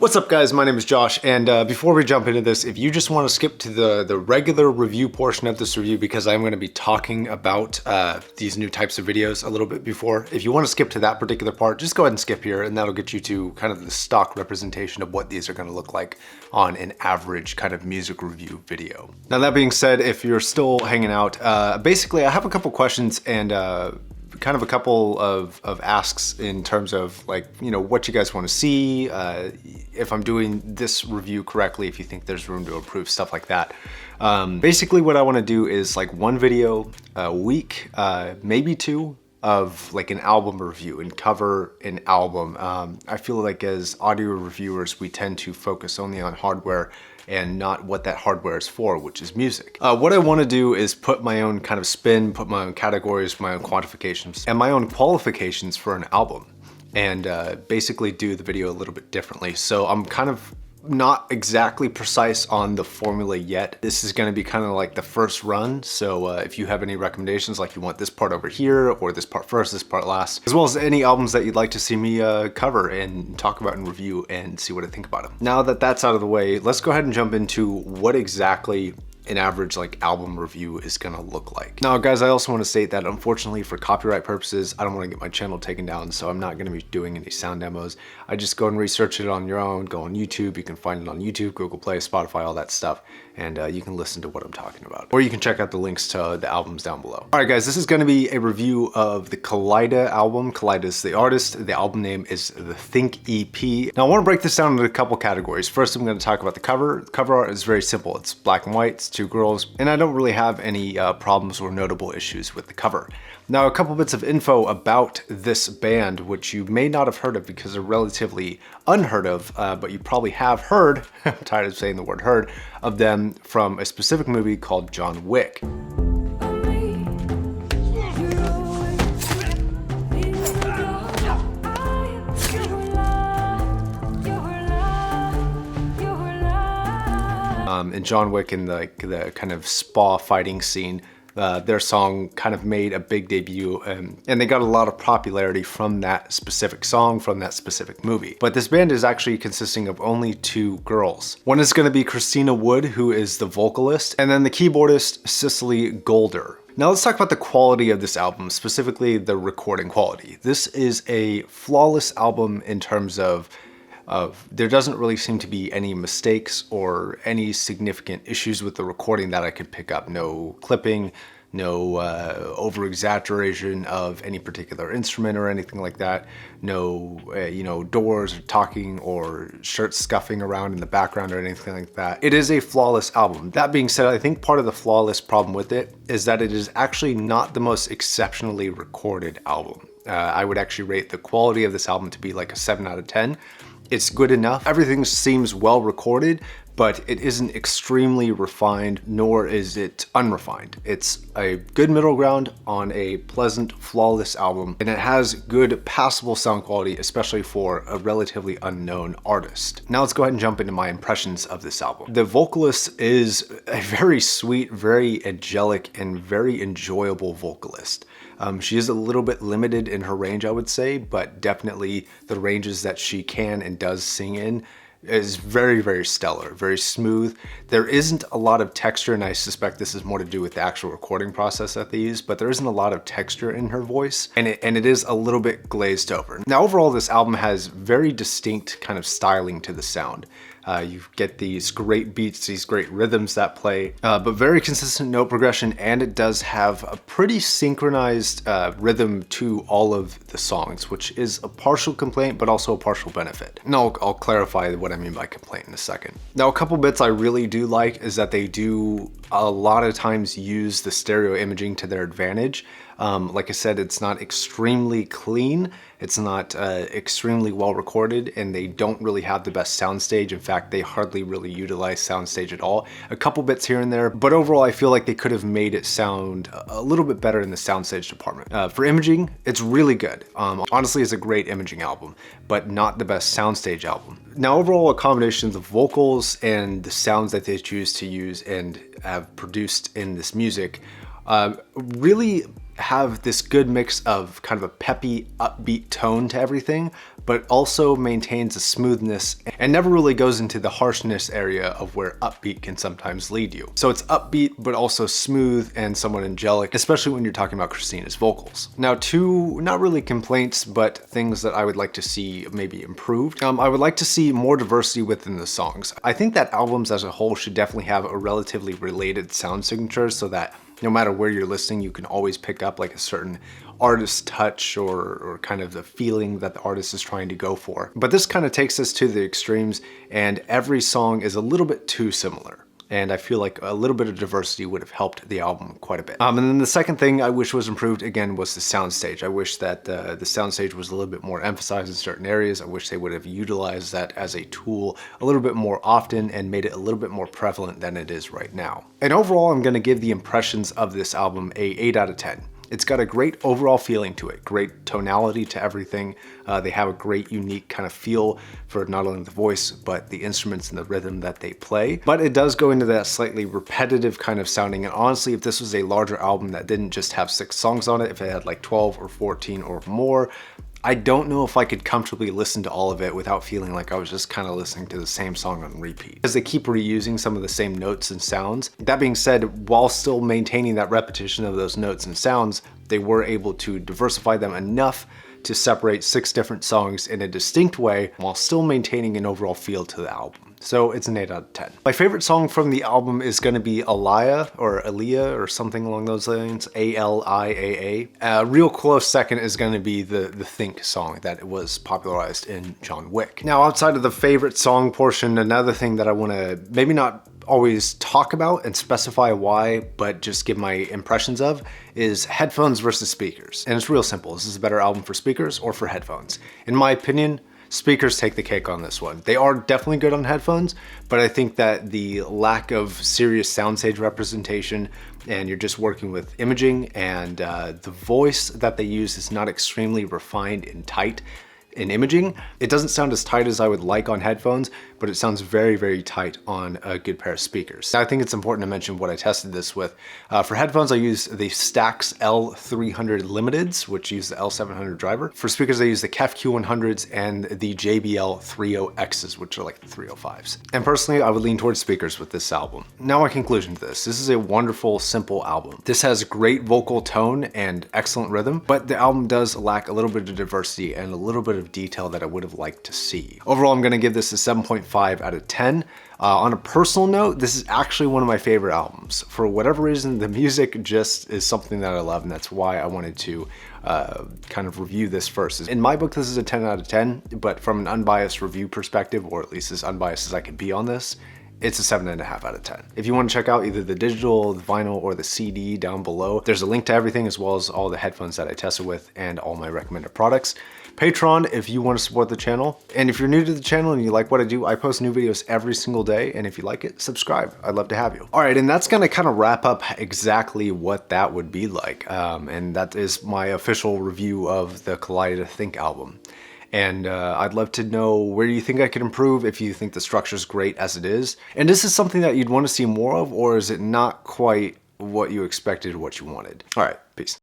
What's up guys, my name is Josh, and before we jump into this, if you just want to skip to the regular review portion of this review, because I'm going to be talking about these new types of videos a little bit before, if you want to skip to that particular part, just go ahead and skip here, and that'll get you to kind of the stock representation of what these are going to look like on an average kind of music review video. Now that being said, if you're still hanging out, basically I have a couple questions and kind of a couple of asks in terms of like, you know, what you guys want to see, if I'm doing this review correctly, if you think there's room to improve, stuff like that. Basically what I want to do is like one video a week, maybe two, of like an album review and cover an album. I feel like as audio reviewers, we tend to focus only on hardware and not what that hardware is for, which is music. What I want to do is put my own kind of spin, put my own categories, my own quantifications, and my own qualifications for an album, and basically do the video a little bit differently. So I'm kind of not exactly precise on the formula yet. This is going to be kind of like the first run. So if you have any recommendations, like you want this part over here or this part first, this part last, as well as any albums that you'd like to see me cover and talk about and review and see what I think about them. Now that that's out of the way, let's go ahead and jump into what exactly an average like album review is gonna look like. Now guys, I also want to state that unfortunately for copyright purposes, I don't want to get my channel taken down, so I'm not going to be doing any sound demos. I just go and research it on your own, go on YouTube, you can find it on YouTube, Google Play, Spotify, all that stuff, and you can listen to what I'm talking about. Or you can check out the links to the albums down below. Alright guys, this is going to be a review of the Kaleida album. Kaleida is the artist, the album name is the Think EP. Now I want to break this down into a couple categories. First I'm going to talk about the cover. The cover art is very simple, it's black and white, it's two girls, and I don't really have any problems or notable issues with the cover. Now a couple bits of info about this band, which you may not have heard of because they're relatively unheard of, but you probably have heard, I'm tired of saying the word heard, of them from a specific movie called John Wick. In John Wick, in the kind of spa fighting scene, their song kind of made a big debut, and they got a lot of popularity from that specific song, from that specific movie. But this band is actually consisting of only two girls. One is going to be Christina Wood, who is the vocalist, and then the keyboardist, Cicely Golder. Now let's talk about the quality of this album, specifically the recording quality. This is a flawless album in terms of there doesn't really seem to be any mistakes or any significant issues with the recording that I could pick up. No clipping, no over exaggeration of any particular instrument or anything like that. No, you know, doors or talking or shirts scuffing around in the background or anything like that. It is a flawless album. That being said, I think part of the flawless problem with it is that it is actually not the most exceptionally recorded album. I would actually rate the quality of this album to be like a 7 out of 10. It's good enough. Everything seems well recorded, but it isn't extremely refined, nor is it unrefined. It's a good middle ground on a pleasant, flawless album, and it has good, passable sound quality, especially for a relatively unknown artist. Now let's go ahead and jump into my impressions of this album. The vocalist is a very sweet, very angelic, and very enjoyable vocalist. She is a little bit limited in her range, I would say, but definitely the ranges that she can and does sing in is very, very stellar, very smooth. There isn't a lot of texture, and I suspect this is more to do with the actual recording process that they use, but there isn't a lot of texture in her voice, and it is a little bit glazed over. Now overall, this album has very distinct kind of styling to the sound. You get these great beats, these great rhythms that play, but very consistent note progression, and it does have a pretty synchronized rhythm to all of the songs, which is a partial complaint, but also a partial benefit. And I'll clarify what I mean by complaint in a second. Now, a couple bits I really do like is that they do a lot of times use the stereo imaging to their advantage. Like I said, it's not extremely clean, it's not extremely well recorded, and they don't really have the best soundstage. In fact, they hardly really utilize soundstage at all. A couple bits here and there, but overall I feel like they could have made it sound a little bit better in the soundstage department. For imaging, it's really good. Honestly, it's a great imaging album, but not the best soundstage album. Now overall, a combination of the vocals and the sounds that they choose to use and have produced in this music really have this good mix of kind of a peppy, upbeat tone to everything, but also maintains a smoothness and never really goes into the harshness area of where upbeat can sometimes lead you. So it's upbeat, but also smooth and somewhat angelic, especially when you're talking about Christina's vocals. Now, two, not really complaints, but things that I would like to see maybe improved. I would like to see more diversity within the songs. I think that albums as a whole should definitely have a relatively related sound signature so that no matter where you're listening, you can always pick up like a certain artist touch or kind of the feeling that the artist is trying to go for. But this kind of takes us to the extremes, and every song is a little bit too similar. And I feel like a little bit of diversity would have helped the album quite a bit. And then the second thing I wish was improved again was the soundstage. I wish that the soundstage was a little bit more emphasized in certain areas. I wish they would have utilized that as a tool a little bit more often and made it a little bit more prevalent than it is right now. And overall, I'm gonna give the impressions of this album a 8 out of 10. It's got a great overall feeling to it, great tonality to everything. They have a great unique kind of feel for not only the voice, but the instruments and the rhythm that they play. But it does go into that slightly repetitive kind of sounding. And honestly, if this was a larger album that didn't just have 6 songs on it, if it had like 12 or 14 or more, I don't know if I could comfortably listen to all of it without feeling like I was just kind of listening to the same song on repeat, because they keep reusing some of the same notes and sounds. That being said, while still maintaining that repetition of those notes and sounds, they were able to diversify them enough to separate 6 different songs in a distinct way while still maintaining an overall feel to the album. So it's an 8 out of 10. My favorite song from the album is going to be Aliyah or something along those lines, Aliaa. A real close second is going to be the Think song that was popularized in John Wick. Now, outside of the favorite song portion, another thing that I want to maybe not always talk about and specify why, but just give my impressions of, is headphones versus speakers. And it's real simple. Is this a better album for speakers or for headphones? In my opinion, speakers take the cake on this one. They are definitely good on headphones, but I think that the lack of serious soundstage representation, and you're just working with imaging, and the voice that they use is not extremely refined and tight in imaging. It doesn't sound as tight as I would like on headphones, but it sounds very, very tight on a good pair of speakers. I think it's important to mention what I tested this with. For headphones, I use the Stax L300 Limiteds, which use the L700 driver. For speakers, I use the KEF Q100s and the JBL 30Xs, which are like the 305s. And personally, I would lean towards speakers with this album. Now my conclusion to this. This is a wonderful, simple album. This has great vocal tone and excellent rhythm, but the album does lack a little bit of diversity and a little bit of detail that I would have liked to see. Overall, I'm gonna give this a 7.5 out of 10. On a personal note, this is actually one of my favorite albums. For whatever reason, the music just is something that I love, and that's why I wanted to kind of review this first. In my book, this is a 10 out of 10, but from an unbiased review perspective, or at least as unbiased as I can be on this, it's a 7.5 out of 10. If you want to check out either the digital, the vinyl, or the CD down below, there's a link to everything, as well as all the headphones that I tested with and all my recommended products. Patreon if you want to support the channel. And if you're new to the channel and you like what I do, I post new videos every single day. And if you like it, subscribe. I'd love to have you. All right, and that's gonna kind of wrap up exactly what that would be like. And that is my official review of the Kaleida Think album. And I'd love to know where you think I could improve, if you think the structure's great as it is. And this is something that you'd want to see more of, or is it not quite what you expected, what you wanted? All right, peace.